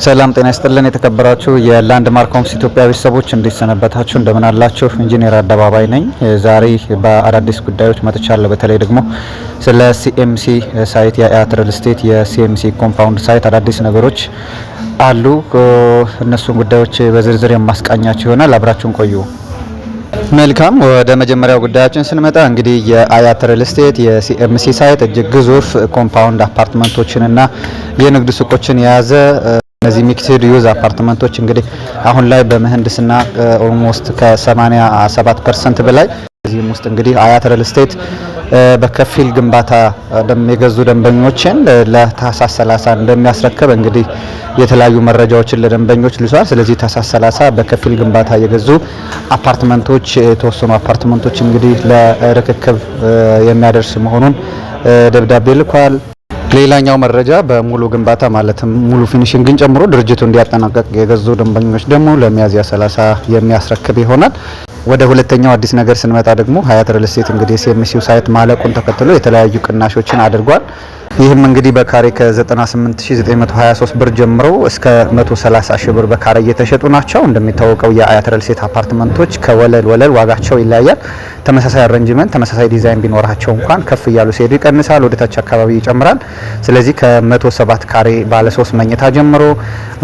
ሰላም ጤና ይስጥልን የተከበራችሁ የላንድማርክ ሆምስ ኢትዮጵያ ቤተሰቦች እንዴት ሰነበታችሁ? እንደምን አላችሁ? ኢንጂነር አደባባይ ነኝ። ዛሬ በአዳዲስ ጉዳዮች መጥቻለሁ። በተለይ ደግሞ ስለ ሲኤምሲ ሳይት የአያት ሪል ስቴት የሲኤምሲ ኮምፓውንድ ሳይት አዳዲስ ነገሮች አሉ። እነሱን ጉዳዮች በዝርዝር የማስቃኛችሁ ይሆናል። አብራችሁን ቆዩ። መልካም፣ ወደ መጀመሪያው ጉዳያችን ስንመጣ እንግዲህ የአያት ሪል ስቴት የሲኤምሲ ሳይት እጅግ ግዙፍ ኮምፓውንድ አፓርትመንቶችንና የንግድ ሱቆችን የያዘ እነዚህ ሚክስድ ዩዝ አፓርትመንቶች እንግዲህ አሁን ላይ በምህንድስና ኦልሞስት ከ87% በላይ እዚህም ውስጥ እንግዲህ አያት ሪል ስቴት በከፊል ግንባታ የገዙ ደንበኞችን ለታህሳስ 30 እንደሚያስረክብ እንግዲህ የተለያዩ መረጃዎችን ለደንበኞች ልሷል። ስለዚህ ታህሳስ 30 በከፊል ግንባታ የገዙ አፓርትመንቶች የተወሰኑ አፓርትመንቶች እንግዲህ ለርክክብ የሚያደርስ መሆኑን ደብዳቤ ልኳል። ሌላኛው መረጃ በሙሉ ግንባታ ማለትም ሙሉ ፊኒሺንግን ጨምሮ ድርጅቱ እንዲያጠናቀቅ የገዙ ደንበኞች ደግሞ ለሚያዝያ 30 የሚያስረክብ ይሆናል። ወደ ሁለተኛው አዲስ ነገር ስንመጣ ደግሞ አያት ሪል ስቴት እንግዲህ ሲኤምሲው ሳይት ማለቁን ተከትሎ የተለያዩ ቅናሾችን አድርጓል። ይህም እንግዲህ በካሬ ከ98923 ብር ጀምሮ እስከ 130 ሺህ ብር በካሬ እየተሸጡ ናቸው። እንደሚታወቀው የአያት ሪል ስቴት አፓርትመንቶች ከወለል ወለል ዋጋቸው ይለያያል። ተመሳሳይ አሬንጅመንት ተመሳሳይ ዲዛይን ቢኖራቸው እንኳን ከፍ እያሉ ሲሄዱ ይቀንሳል፣ ወደ ታች አካባቢ ይጨምራል። ስለዚህ ከ107 ካሬ ባለ 3 መኝታ ጀምሮ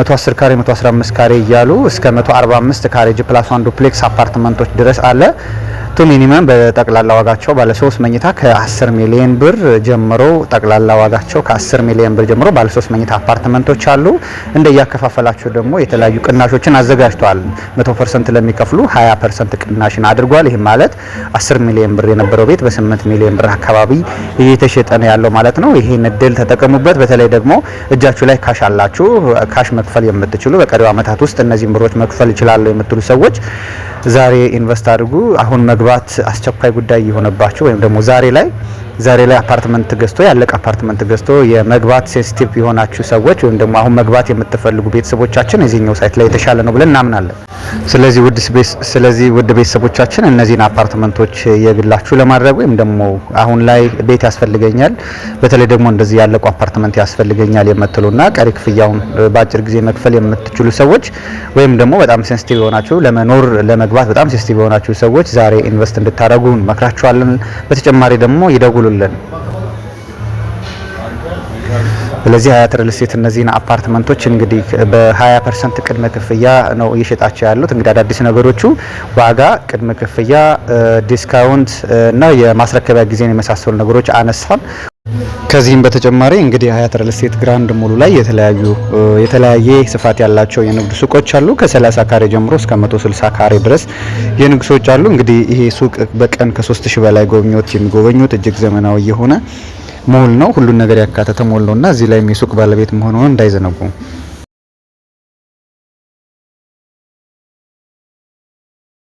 110 ካሬ 115 ካሬ እያሉ እስከ 145 ካሬ ጂ+1 ዱፕሌክስ አፓርትመንቶች ድረስ አለ። ቱ ሚኒመም በጠቅላላ ዋጋቸው ባለ 3 መኝታ ከ10 ሚሊዮን ብር ጀምሮ ጠቅላላ ዋጋቸው ከ10 ሚሊዮን ብር ጀምሮ ባለ 3 መኝታ አፓርትመንቶች አሉ። እንደያከፋፈላቸው ደግሞ የተለያዩ ቅናሾችን አዘጋጅተዋል። 100% ለሚከፍሉ 20% ቅናሽን አድርጓል። ይሄ ማለት 10 ሚሊዮን ብር የነበረው ቤት በ8 ሚሊዮን ብር አካባቢ እየተሸጠ ነው ያለው ማለት ነው። ይሄን እድል ተጠቀሙበት። በተለይ ደግሞ እጃችሁ ላይ ካሽ አላችሁ፣ ካሽ መክፈል የምትችሉ በቀሪው አመታት ውስጥ እነዚህን ብሮች መክፈል ይችላሉ የምትሉ ሰዎች ዛሬ ኢንቨስት አድርጉ። አሁን መግባት አስቸኳይ ጉዳይ የሆነባችሁ ወይም ደግሞ ዛሬ ላይ አፓርትመንት ገዝቶ ያለቀ አፓርትመንት ገዝቶ የመግባት ሴንሲቲቭ የሆናችሁ ሰዎች ወይም ደግሞ አሁን መግባት የምትፈልጉ ቤተሰቦቻችን እዚህኛው ሳይት ላይ የተሻለ ነው ብለን እናምናለን። ስለዚህ ውድ ቤተሰቦቻችን እነዚህን አፓርትመንቶች የግላችሁ ለማድረግ ወይም ደግሞ አሁን ላይ ቤት ያስፈልገኛል፣ በተለይ ደግሞ እንደዚህ ያለቁ አፓርትመንት ያስፈልገኛል የምትሉና ቀሪ ክፍያውን በአጭር ጊዜ መክፈል የምትችሉ ሰዎች ወይም ደግሞ በጣም ሴንሲቲቭ የሆናችሁ ለመኖር ለመግባት በጣም ሴንሲቲቭ የሆናችሁ ሰዎች ዛሬ ኢንቨስት እንድታደርጉ እንመክራችኋለን። በተጨማሪ ደግሞ ይደውሉልን። ስለዚህ አያት ሪል ስቴት እነዚህን አፓርትመንቶች እንግዲህ በ20% ቅድመ ክፍያ ነው እየሸጣቸው ያሉት። እንግዲህ አዳዲስ ነገሮቹ ዋጋ፣ ቅድመ ክፍያ፣ ዲስካውንት እና የማስረከቢያ ጊዜን የመሳሰሉ ነገሮች አነሳን። ከዚህም በተጨማሪ እንግዲህ አያት ሪል ስቴት ግራንድ ሞሉ ላይ የተለያየ ስፋት ያላቸው የንግድ ሱቆች አሉ። ከ30 ካሬ ጀምሮ እስከ 160 ካሬ ድረስ የንግድ ሱቆች አሉ። እንግዲህ ይሄ ሱቅ በቀን ከ3000 በላይ ጎብኚዎች የሚጎበኙት እጅግ ዘመናዊ የሆነ ሞል ነው። ሁሉን ነገር ያካተተ ሞል ነውና እዚህ ላይ የሱቅ ባለቤት መሆኑን እንዳይዘነጉ።